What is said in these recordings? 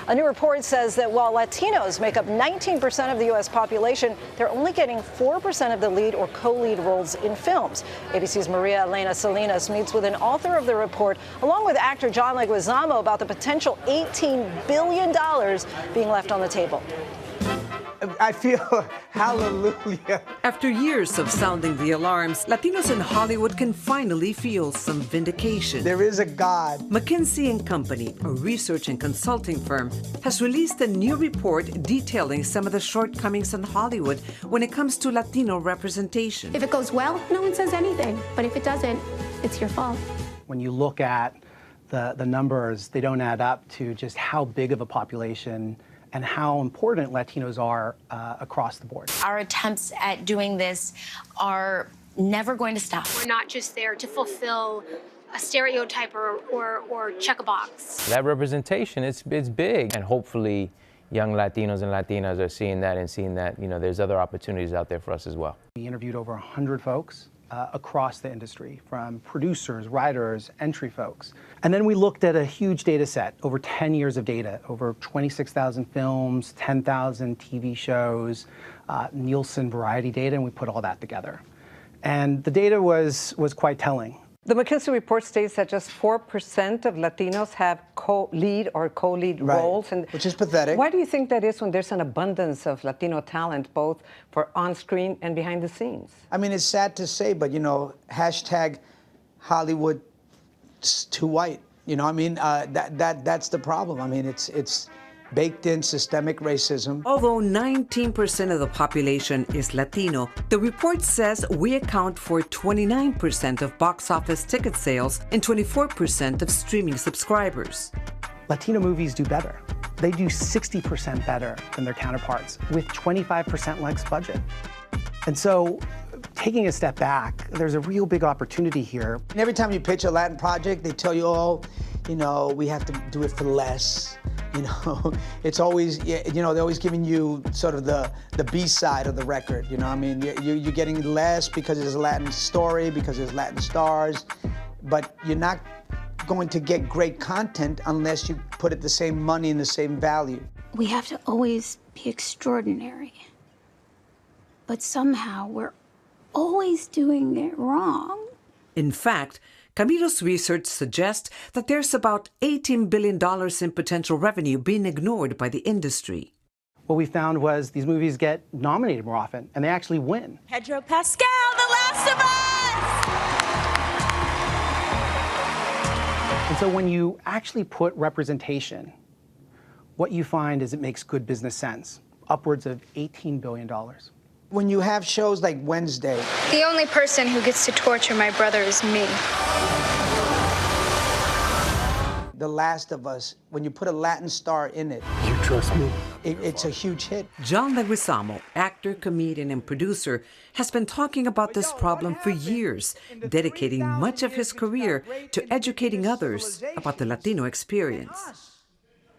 A new report says that while Latinos make up 19% of the U.S. population, they're only getting 4% of the lead or co-lead roles in films. ABC's Maria Elena Salinas meets with an author of the report, along with actor John Leguizamo, about the potential $18 billion being left on the table. I feel hallelujah. After years of sounding the alarms, Latinos in Hollywood can finally feel some vindication. There is a God. McKinsey Company, a research and consulting firm, has released a new report detailing some of the shortcomings in Hollywood when it comes to Latino representation. If it goes well, no one says anything. But if it doesn't, it's your fault. When you look at the numbers, they don't add up to just how big of a population and how important Latinos are across the board. Our attempts at doing this are never going to stop. We're not just there to fulfill a stereotype or check a box. That representation, it's big. And hopefully young Latinos and Latinas are seeing that and seeing that, there's other opportunities out there for us as well. We interviewed over 100 folks across the industry, from producers, writers, entry folks. And then we looked at a huge data set, over 10 years of data, over 26,000 films, 10,000 TV shows, Nielsen variety data, and we put all that together. And the data was quite telling. The McKinsey report states that just 4% of Latinos have co-lead or co-lead roles. And which is pathetic. Why do you think that is when there's an abundance of Latino talent, both for on-screen and behind the scenes? I mean, it's sad to say, but, hashtag Hollywood too white. That's the problem. I mean, it's baked in systemic racism. Although 19% of the population is Latino, the report says we account for 29% of box office ticket sales and 24% of streaming subscribers. Latino movies do better. They do 60% better than their counterparts with 25% less budget. And so, taking a step back, there's a real big opportunity here. And every time you pitch a Latin project, they tell you, we have to do it for less. It's always, they're always giving you sort of the B side of the record. You're getting less because it's a Latin story, because there's Latin stars, but you're not going to get great content unless you put it the same money and the same value. We have to always be extraordinary. But somehow we're always doing it wrong. In fact, Camilo's research suggests that there's about $18 billion in potential revenue being ignored by the industry. What we found was these movies get nominated more often, and they actually win. Pedro Pascal, The Last of Us! And so when you actually put representation, what you find is it makes good business sense, upwards of $18 billion. When you have shows like Wednesday. The only person who gets to torture my brother is me. The Last of Us, when you put a Latin star in it. You trust me? It's a huge hit. John Leguizamo, actor, comedian, and producer, has been talking about this problem for years, dedicating much of his career to educating others about the Latino experience.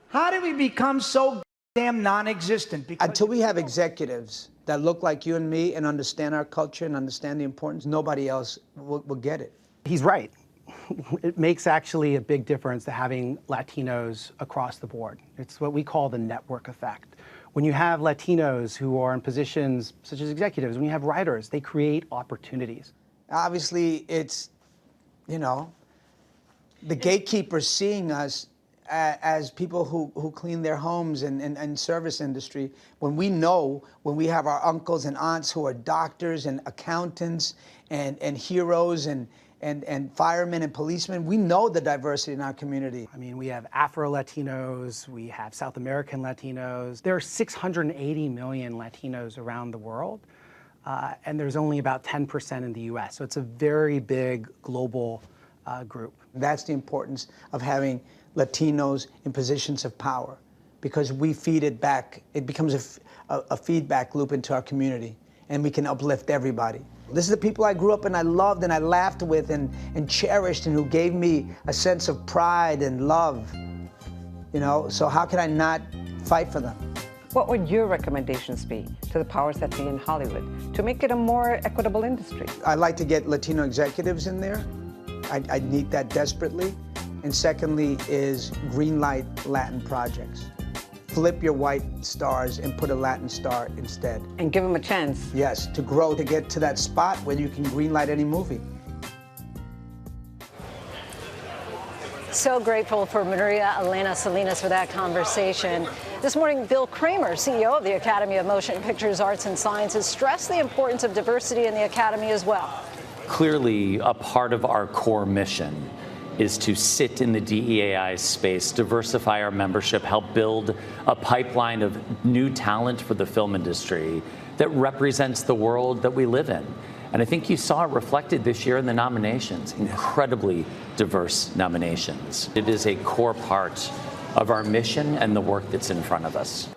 How did we become so damn non-existent? Until we have executives that look like you and me and understand our culture and understand the importance, nobody else will get it. He's right. It makes actually a big difference to having Latinos across the board. It's what we call the network effect. When you have Latinos who are in positions such as executives, when you have writers, they create opportunities. Obviously, it's, the gatekeepers seeing us as people who clean their homes and service industry, when we have our uncles and aunts who are doctors and accountants and heroes and firemen and policemen, we know the diversity in our community. I mean, we have Afro-Latinos, we have South American Latinos. There are 680 million Latinos around the world, and there's only about 10% in the US. So it's a very big global group. That's the importance of having Latinos in positions of power, because we feed it back. It becomes a feedback loop into our community, and we can uplift everybody. This is the people I grew up and I loved and I laughed with and cherished, and who gave me a sense of pride and love. So how can I not fight for them? What would your recommendations be to the powers that be in Hollywood to make it a more equitable industry? I'd like to get Latino executives in there. I need that desperately. And secondly is greenlight Latin projects. flip your white stars and put a Latin star instead. And give them a chance. Yes, to grow, to get to that spot where you can greenlight any movie. So grateful for Maria Elena Salinas for that conversation. This morning, Bill Kramer, CEO of the Academy of Motion Pictures Arts and Sciences, stressed the importance of diversity in the Academy as well. Clearly, a part of our core mission is to sit in the DEAI space, diversify our membership, help build a pipeline of new talent for the film industry that represents the world that we live in. And I think you saw it reflected this year in the nominations, incredibly diverse nominations. It is a core part of our mission and the work that's in front of us.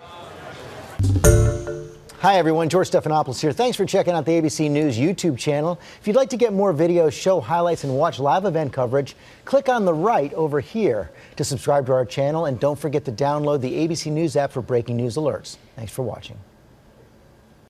Hi everyone, George Stephanopoulos here. Thanks for checking out the ABC News YouTube channel. If you'd like to get more videos, show highlights, and watch live event coverage, click on the right over here to subscribe to our channel, and don't forget to download the ABC News app for breaking news alerts. Thanks for watching.